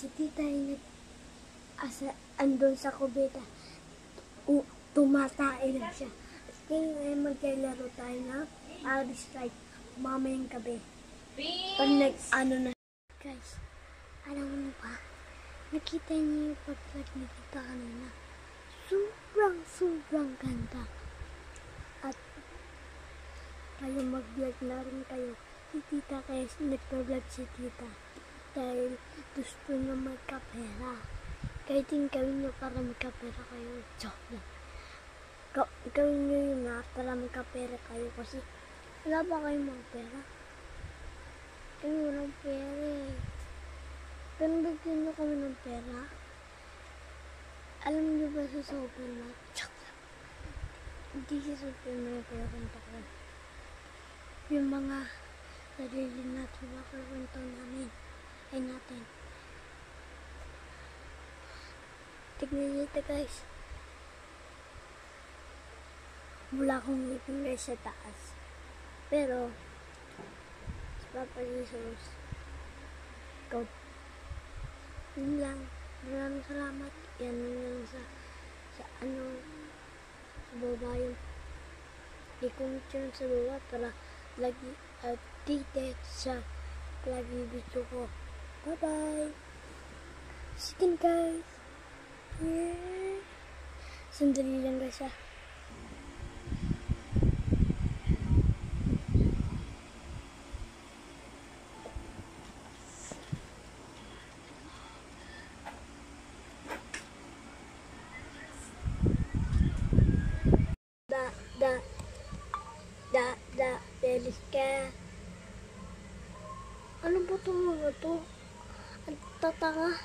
Si tita ay andun sa kubeta. Tumatay lang siya. Tingin ay magkailaro tayo na Paris Strike mamayang gabi. Pag na. Guys, alam mo ba? Nakita niyo yung pag-vlog ni tita kanina. Sobrang ganda. At kayo mag-vlog na rin kayo. Si tita kaya nagpa-vlog si tita. Dahil gusto niya magkapera. Kaya din gawin niyo para magkapera kayo. Joke lang. Gawin niyo yun para magkapera kayo. Kasi wala ba kayong mga pera? Kami walang pera eh. Pero bigyan niyo kami ng pera. Alam niyo ba sa Superman? Joke lang. Hindi si Superman kaya kanta ko. Yung mga sarili natin makakwento namin ay natin. Tignan niyo ito guys. Wala akong ngipin guys sa taas. Pero si Papa Jesus, go. Yun lang. Maraming salamat. Yan lang sa baba yung i-comment yun sa baba para lagi updated sa lagi video ko. Bye bye. Sige guys. Yeah. Sandali lang guys ah. Belis ka. Ano ba itong mga to? Ang tatanga.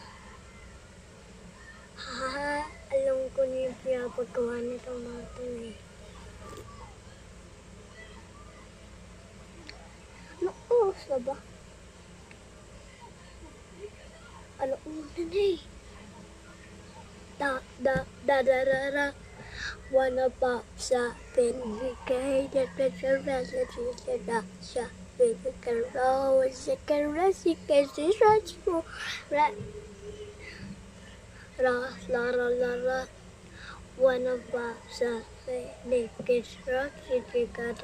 Haha, alam ko na yung pinapagawa nito mga to eh. Ano oras na ba? Ano oras na eh? Da. Wanna pop sa pinigay that pressure recipe that sa pinigay roll second recipe rush mo ra wanna pop sa pinigay recipe that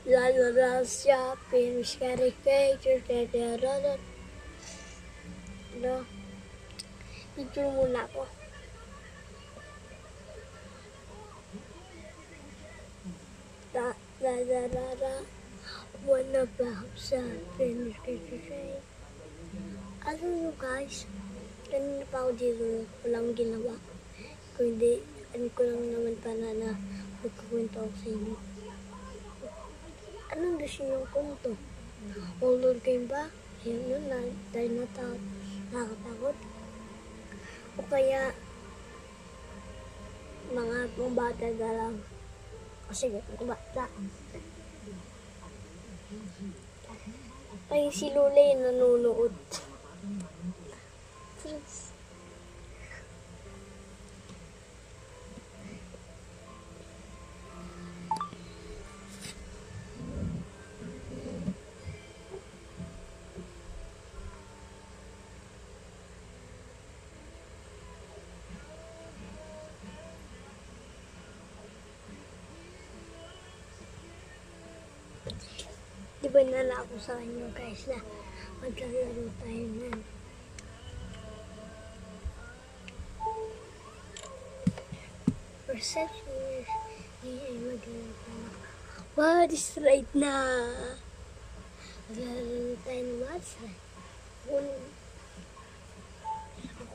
La shopping scary pictures that no picture muna ako da wanna pop sa pinigay. Alam nyo guys, kanina pa ako dito walang ginawa kundi ano ko lang naman para na magkukwento ako sa inyo. Anong gusto niyong kwento? Horror game ba? Yun na, dahil nakatakot. O kaya, mga bata na lang. O sige, mga bata. Ay, si Lola yung nanonood. Diba nala ako sa inyo guys na maglalaro tayo na. Perception ay maglalaro tayo. What is right na? Maglalaro tayo na what's right?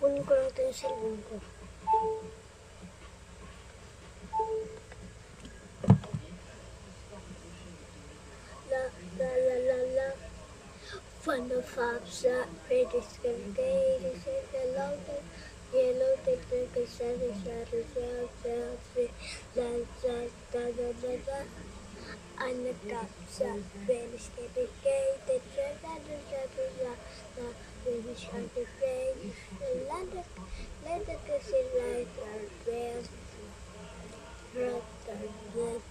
Kunin ko lang ito yung cellphone ko. La fun of Fabsa, British Gay, yellow technical service, Anak ka sa Venice dedicated na Venice underpaid Let the light our bells Rotterdam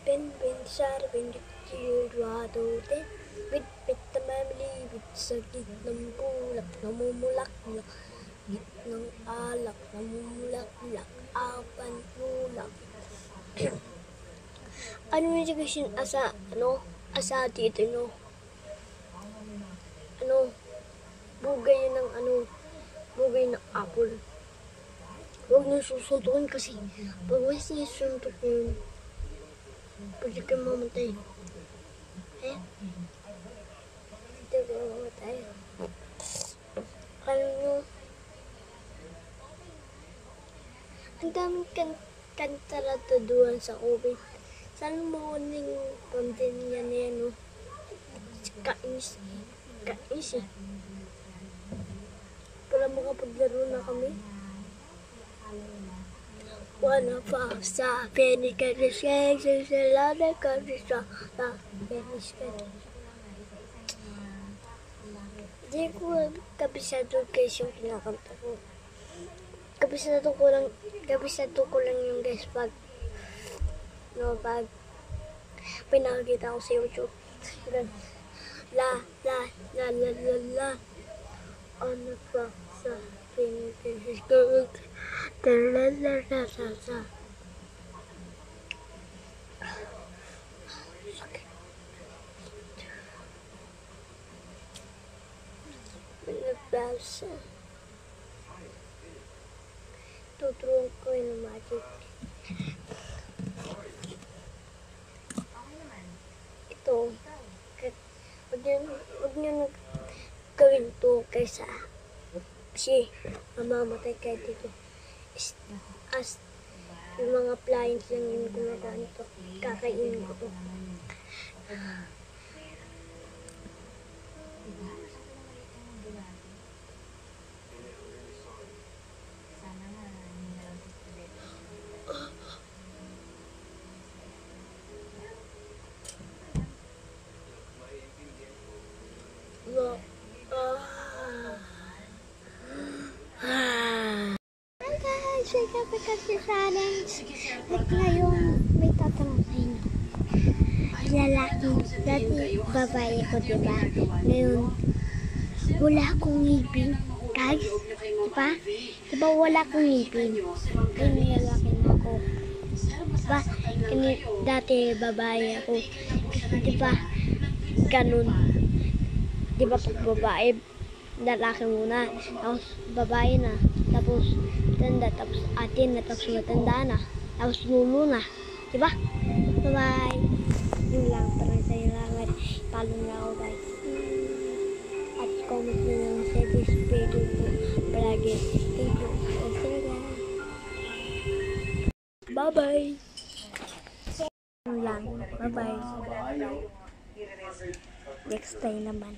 Bin Sarvin Jirwadote Bit the family with sagit ng bulak namumulaklak git ng alak namumulaklak apan bulak. Ano yung education asa dito no? Bugay yun ng bugay ng apple. Huwag nyo susuntukin kasi pag mas nisuntok yun, pwede kayo mamatay. Pwede kayo mamatay. Alam nyo, ang daming kantaratuduhan sa COVID. Sana mawaning pandemya na yan, no? Kainis eh. Para makapaglaro na kami. Wala pa sa penikadiseng sila na kadisa sa penikadiseng. Hindi ko kabisado guys yung kinakanta ko. Kabisado ko lang yung guys pag pinakita ko sa YouTube. La ano pa sa penikadiseng sa Pinabasa. Tuturuan ko yung magic. Ito. Huwag nyo gawin ito kaysa kasi mamamatay kayo dito. As yung mga appliance lang yung gumagawa nito. Kakainin ko ito. Hi guys! Welcome back to the challenge. At ngayon, may tatanong sa inyo. Lalaki, dati babae ko, diba? Ngayon, wala akong ngipin. Guys, diba? Diba wala akong ngipin? Ngayon, lalaki na ako. Diba? Dati babae ako. Diba? Ganun. Diba pag babae, lalaki muna, tapos babae na, tapos tanda, tapos atin na, tapos matanda na, tapos lulu na, diba? Bye-bye! Yun lang, parang sa'yo lang, follow na ako guys. At comment na lang sa this video po, palagi. Thank you. Bye-bye! Yun lang, bye-bye! Next time naman.